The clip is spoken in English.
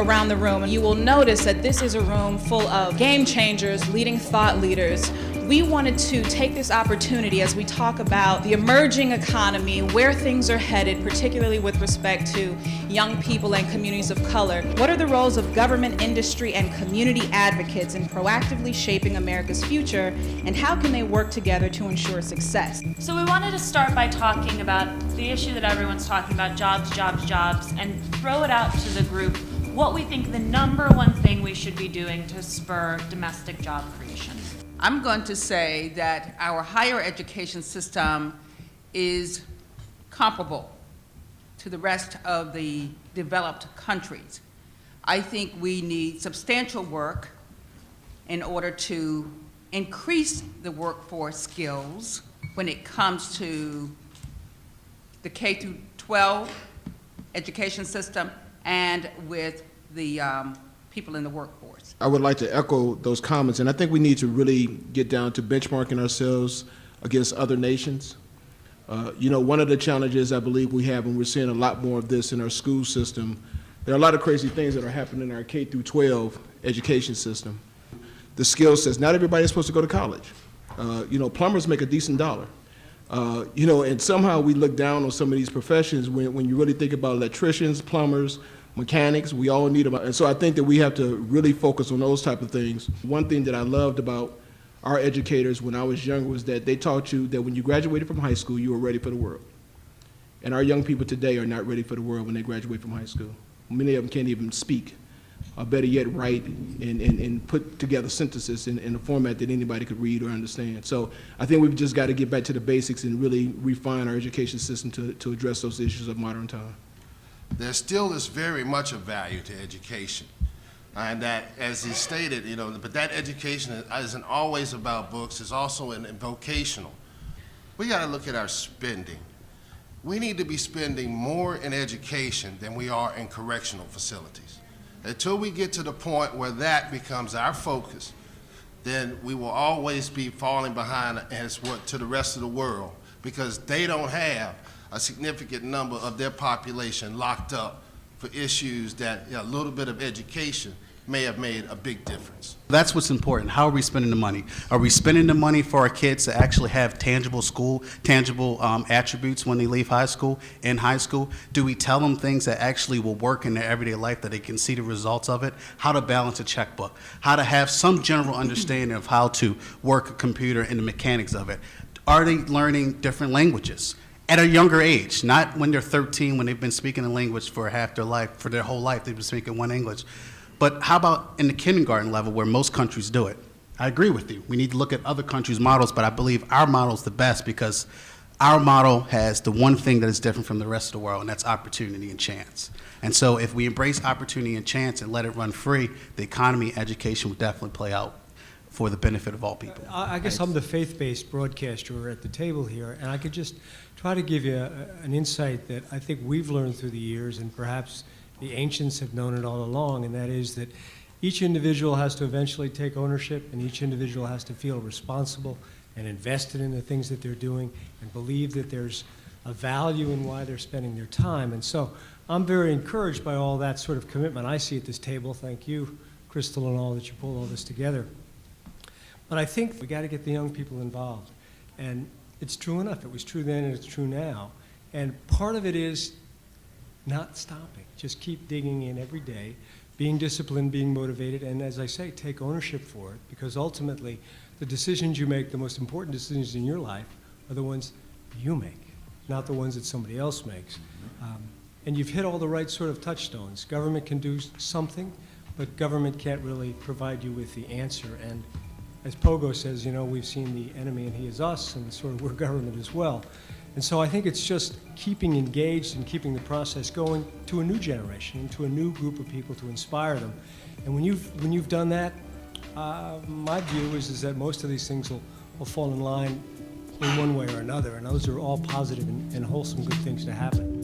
around the room, you will notice that this is a room full of game changers, leading thought leaders. We wanted to take this opportunity as we talk about the emerging economy, where things are headed, particularly with respect to young people and communities of color. What are the roles of government, industry, and community advocates in proactively shaping America's future, and how can they work together to ensure success? So we wanted to start by talking about the issue that everyone's talking about, jobs, jobs, jobs, and throw it out to the group what we think the number one thing we should be doing to spur domestic job creation. I'm going to say that our higher education system is comparable to the rest of the developed countries. I think we need substantial work in order to increase the workforce skills when it comes to the K through 12 education system and with the people in the workforce. I would like to echo those comments, and I think we need to really get down to benchmarking ourselves against other nations. One of the challenges I believe we have, and we're seeing a lot more of this in our school system, there are a lot of crazy things that are happening in our K through 12 education system. The skill sets, not everybody is supposed to go to college. Plumbers make a decent dollar. And somehow we look down on some of these professions when you really think about electricians, plumbers, mechanics, we all need them. And so I think that we have to really focus on those type of things. One thing that I loved about our educators when I was younger was that they taught you that when you graduated from high school, you were ready for the world. And our young people today are not ready for the world when they graduate from high school. Many of them can't even speak, or better yet, write and put together sentences in a format that anybody could read or understand. So I think we've just got to get back to the basics and really refine our education system to address those issues of modern time. There still is very much of value to education. And that, as he stated, but that education isn't always about books, it's also in vocational. We got to look at our spending. We need to be spending more in education than we are in correctional facilities. Until we get to the point where that becomes our focus, then we will always be falling behind to the rest of the world, because they don't have a significant number of their population locked up for issues that a little bit of education may have made a big difference. That's what's important. How are we spending the money? Are we spending the money for our kids to actually have tangible attributes when they leave high school, in high school? Do we tell them things that actually will work in their everyday life, that they can see the results of it? How to balance a checkbook? How to have some general understanding of how to work a computer and the mechanics of it? Are they learning different languages? At a younger age, not when they're 13, when they've been speaking a language for half their life, for their whole life, they've been speaking one English. But how about in the kindergarten level where most countries do it? I agree with you. We need to look at other countries' models, but I believe our model is the best because our model has the one thing that is different from the rest of the world, and that's opportunity and chance. And so if we embrace opportunity and chance and let it run free, the economy, education will definitely play out for the benefit of all people. I guess I'm the faith-based broadcaster at the table here, and I could just try to give you an insight that I think we've learned through the years, and perhaps the ancients have known it all along, and that is that each individual has to eventually take ownership, and each individual has to feel responsible and invested in the things that they're doing and believe that there's a value in why they're spending their time. And so I'm very encouraged by all that sort of commitment I see at this table. Thank you, Crystal, and all that you pulled all this together. But I think we got to get the young people involved. And it's true enough. It was true then and it's true now. And part of it is not stopping. Just keep digging in every day, being disciplined, being motivated, and as I say, take ownership for it, because ultimately the decisions you make, the most important decisions in your life, are the ones you make, not the ones that somebody else makes. And you've hit all the right sort of touchstones. Government can do something, but government can't really provide you with the answer. And as Pogo says, we've seen the enemy and he is us, and sort of we're government as well. And so I think it's just keeping engaged and keeping the process going to a new generation and to a new group of people to inspire them. And when you've done that, my view is that most of these things will fall in line in one way or another, and those are all positive and wholesome good things to happen.